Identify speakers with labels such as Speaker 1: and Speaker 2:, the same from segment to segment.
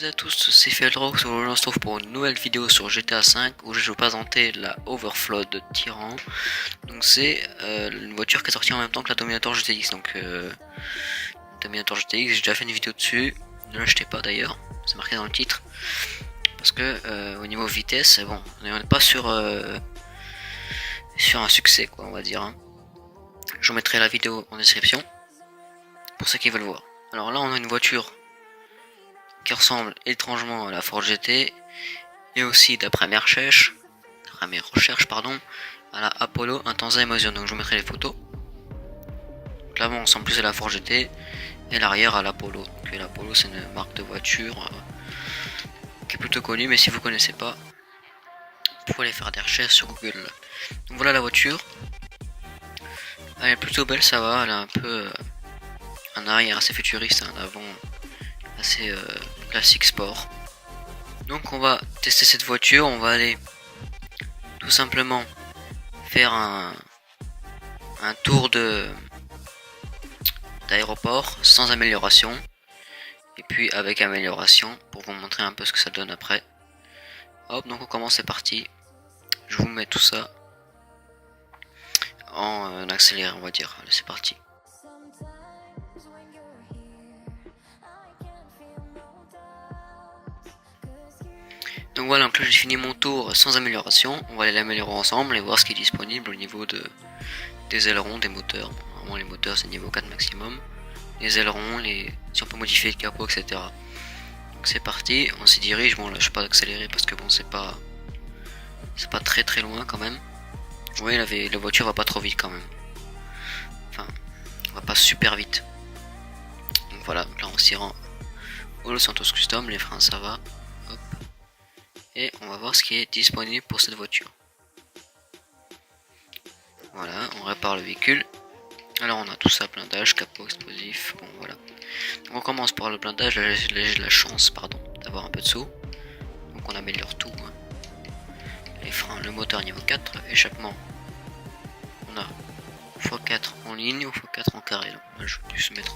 Speaker 1: toutes et à tous, c'est Feldrox, on se retrouve pour une nouvelle vidéo sur GTA V où je vais vous présenter la Overflow de Tyran. Donc c'est une voiture qui est sortie en même temps que la Dominator GTX. Donc Dominator GTX, j'ai déjà fait une vidéo dessus, ne l'achetez pas d'ailleurs, c'est marqué dans le titre. Parce que au niveau vitesse, bon, on n'est pas sur un succès quoi, on va dire. Hein. Je vous mettrai la vidéo en description pour ceux qui veulent voir. Alors là on a une voiture qui ressemble étrangement à la Ford GT et aussi d'après mes recherches, à la Apollo Intensa Emotion. Donc je vous mettrai les photos. Donc là on ressemble plus à la Ford GT et l'arrière à l'Apollo. Donc l'Apollo c'est une marque de voiture qui est plutôt connue, mais si vous connaissez pas, vous pouvez aller faire des recherches sur Google. Donc voilà la voiture. Elle est plutôt belle, ça va, elle a un peu un arrière assez futuriste, un avant assez classique sport. Donc on va tester cette voiture, on va aller tout simplement faire un tour d'aéroport sans amélioration et puis avec amélioration pour vous montrer un peu ce que ça donne après. Hop, donc on commence, c'est parti. Je vous mets tout ça en accéléré, on va dire. Allez, c'est parti. Donc voilà, donc là j'ai fini mon tour sans amélioration. On va aller l'améliorer ensemble et voir ce qui est disponible au niveau des ailerons, des moteurs. Bon, normalement les moteurs c'est niveau 4 maximum. Les ailerons, si on peut modifier le capot, etc. Donc c'est parti, on s'y dirige. Bon là je vais pas accélérer parce que bon c'est pas très loin quand même. Vous voyez la voiture va pas trop vite quand même. Enfin, on va pas super vite. Donc voilà, donc là on s'y rend au Los Santos Custom, les freins ça va. Hop. Et on va voir ce qui est disponible pour cette voiture. Voilà, on répare le véhicule. Alors on a tout ça, blindage, capot explosif, bon voilà. Donc on commence par le blindage, j'ai la chance d'avoir un peu de sous. Donc on améliore tout. Hein. Les freins, le moteur niveau 4, échappement. On a x4 en ligne ou x4 en carré. Donc je vais juste mettre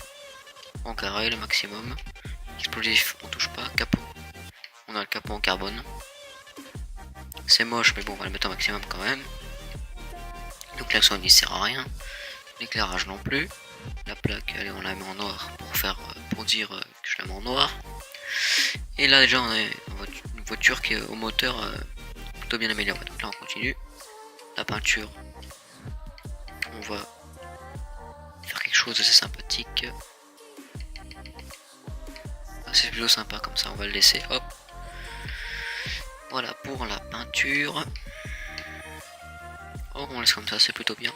Speaker 1: en carré le maximum. Explosif, on touche pas. Capot. On a le capot en carbone. C'est moche, mais bon, on va le mettre au maximum quand même. Donc l'action il sert à rien. L'éclairage non plus. La plaque, allez, on la met en noir pour dire que je la mets en noir. Et là déjà on a une voiture qui est au moteur plutôt bien améliorée. Donc là on continue. La peinture, on va faire quelque chose d'assez sympathique. C'est plutôt sympa comme ça, on va le laisser. Hop. Voilà pour la peinture. Oh, on laisse comme ça, c'est plutôt bien.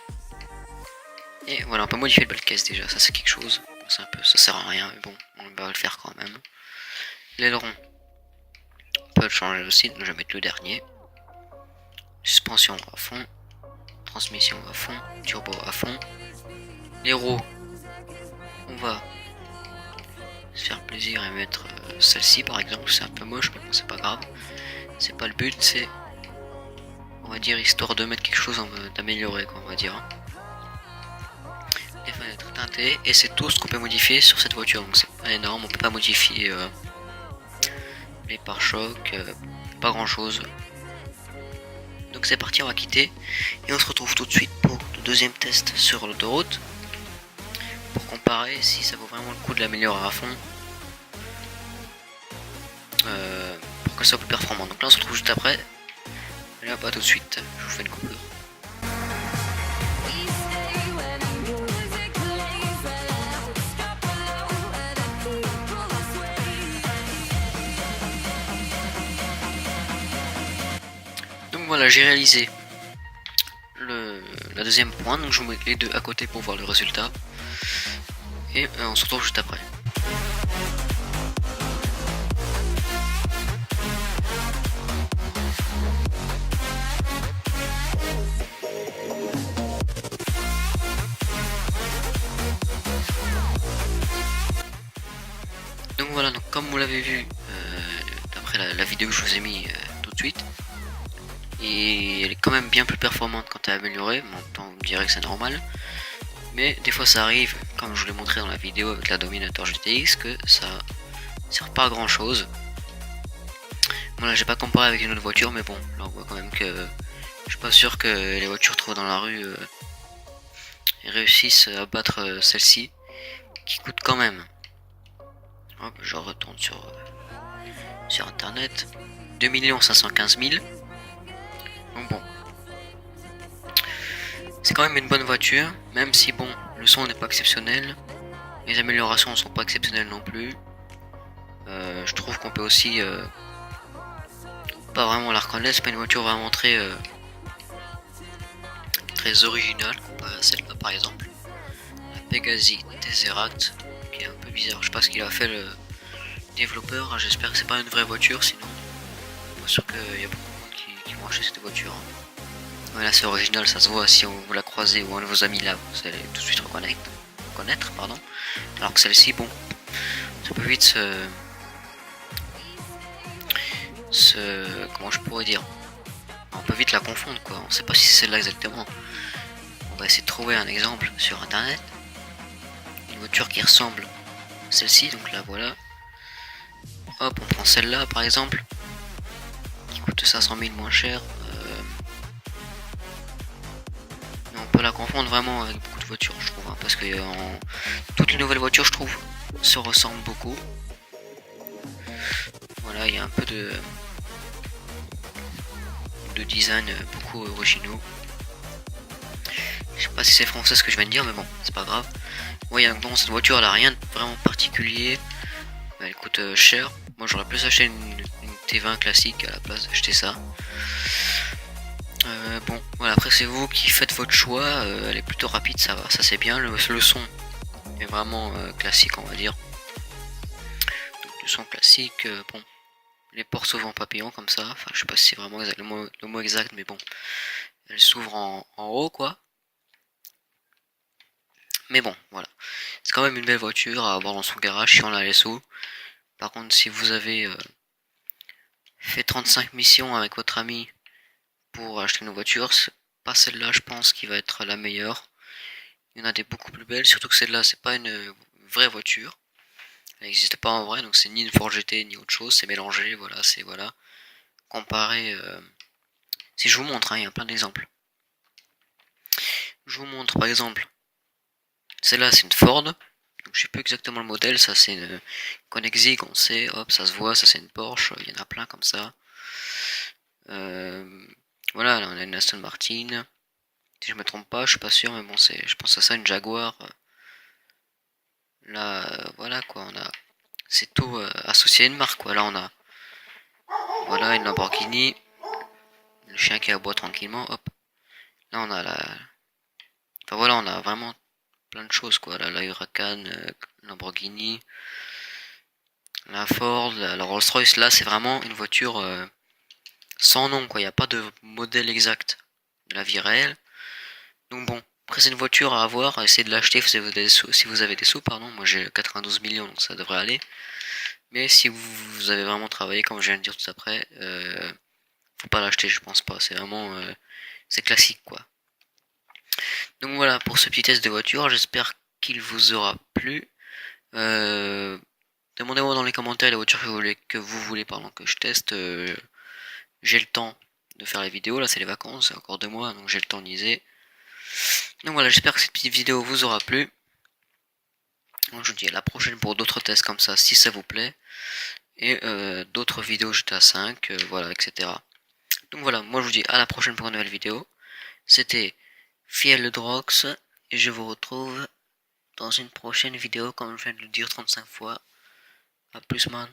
Speaker 1: Et voilà, on peut modifier le bas de caisse déjà, ça c'est quelque chose. C'est un peu, ça sert à rien, mais bon, on va le faire quand même. L'aileron, on peut le changer aussi, donc je vais mettre le dernier. Suspension à fond. Transmission à fond. Turbo à fond. Les roues, on va se faire plaisir et mettre celle-ci par exemple, c'est un peu moche, mais bon, c'est pas grave. C'est pas le but, c'est, on va dire, histoire de mettre quelque chose d'améliorer, quoi, on va dire. Les fenêtres teintées, et c'est tout ce qu'on peut modifier sur cette voiture, donc c'est pas énorme, on peut pas modifier les pare-chocs, pas grand chose. Donc c'est parti, on va quitter, et on se retrouve tout de suite pour le deuxième test sur l'autoroute, pour comparer si ça vaut vraiment le coup de l'améliorer à fond. Pour que ça soit plus performant. Donc là on se retrouve juste après. Et là pas tout de suite, je vous fais une coupure. Donc voilà, j'ai réalisé la deuxième pointe, donc je vous mets les deux à côté pour voir le résultat. Et on se retrouve juste après. Donc voilà, donc comme vous l'avez vu d'après la vidéo que je vous ai mis tout de suite, et elle est quand même bien plus performante quand elle est améliorée. En même temps vous me direz que c'est normal, mais des fois ça arrive, comme je vous l'ai montré dans la vidéo avec la Dominator GTX, que ça sert pas à grand chose. Voilà, j'ai pas comparé avec une autre voiture, mais bon, là on voit quand même que je suis pas sûr que les voitures trouvées dans la rue réussissent à battre celle-ci, qui coûte quand même. Hop, je retourne sur internet. 2 515 000. Donc bon, c'est quand même une bonne voiture, même si bon, le son n'est pas exceptionnel. Les améliorations ne sont pas exceptionnelles non plus. Je trouve qu'on peut aussi pas vraiment la reconnaître, c'est pas une voiture vraiment très originale comparée à celle-là par exemple. La Pegasi Tesseract, qui est un peu bizarre, je sais pas ce qu'il a fait le développeur, j'espère que c'est pas une vraie voiture, sinon je suis sûr qu'il y a beaucoup de monde qui vont acheter cette voiture. Voilà, c'est original, ça se voit si vous la croisez ou un de vos amis là, vous allez tout de suite reconnaître, pardon. Alors que celle-ci, bon, ça peut vite comment je pourrais dire, on peut vite la confondre quoi, on sait pas si c'est celle-là exactement. On va essayer de trouver un exemple sur internet, une voiture qui ressemble à celle-ci, donc là voilà. Hop, on prend celle-là par exemple, qui coûte 500 000 moins cher. Mais on peut la confondre vraiment avec beaucoup de voitures, je trouve, hein, parce que toutes les nouvelles voitures, je trouve, se ressemblent beaucoup. Voilà, il y a un peu de design beaucoup originaux. Je sais pas si c'est français ce que je viens de dire, mais bon, c'est pas grave. Oui, bon, cette voiture elle a rien de vraiment particulier. Elle coûte cher. Moi j'aurais plus acheté une T20 classique à la place d'acheter ça. Bon, voilà, après c'est vous qui faites votre choix. Elle est plutôt rapide, ça va, ça c'est bien. Le son est vraiment classique, on va dire. Donc, le son classique, bon. Les portes s'ouvrent en papillon comme ça. Enfin, je sais pas si c'est vraiment le mot exact, mais bon. Elles s'ouvrent en haut, quoi. Mais bon, voilà. C'est quand même une belle voiture à avoir dans son garage si on a les sous. Par contre, si vous avez fait 35 missions avec votre ami pour acheter une voiture, c'est pas celle-là, je pense, qui va être la meilleure. Il y en a des beaucoup plus belles, surtout que celle-là, c'est pas une vraie voiture. Elle n'existe pas en vrai, donc c'est ni une Ford GT ni autre chose, c'est mélangé, voilà, c'est voilà. Comparé, si je vous montre, hein, il y a plein d'exemples. Je vous montre par exemple, celle-là c'est une Ford, donc je sais plus exactement le modèle, ça c'est une Koenigsegg, on sait, hop, ça se voit, ça c'est une Porsche, il y en a plein comme ça. Voilà, là on a une Aston Martin, si je me trompe pas, je suis pas sûr, mais bon, je pense à ça, une Jaguar. Là, voilà quoi, c'est tout associé à une marque quoi. Là on a, voilà, une Lamborghini, le chien qui aboie tranquillement, hop. Là on a enfin voilà, on a vraiment plein de choses quoi. Là, la Huracan, Lamborghini, la Ford, la Rolls-Royce. Là c'est vraiment une voiture sans nom quoi. Il n'y a pas de modèle exact de la vie réelle. Donc bon, après c'est une voiture à avoir, essayez de l'acheter si vous avez des sous, pardon. Moi j'ai 92 millions donc ça devrait aller. Mais si vous avez vraiment travaillé, comme je viens de dire tout après, faut pas l'acheter, je pense pas. C'est vraiment, c'est classique quoi. Donc voilà pour ce petit test de voiture. J'espère qu'il vous aura plu. Demandez-moi dans les commentaires les voitures que vous voulez que je teste. J'ai le temps de faire les vidéos. Là c'est les vacances, c'est encore 2 mois, donc j'ai le temps de liser. Donc voilà, j'espère que cette petite vidéo vous aura plu. Donc je vous dis à la prochaine pour d'autres tests comme ça, si ça vous plaît. Et d'autres vidéos GTA 5, voilà, etc. Donc voilà, moi je vous dis à la prochaine pour une nouvelle vidéo. C'était Fiel Drox et je vous retrouve dans une prochaine vidéo comme je viens de le dire 35 fois. A plus man.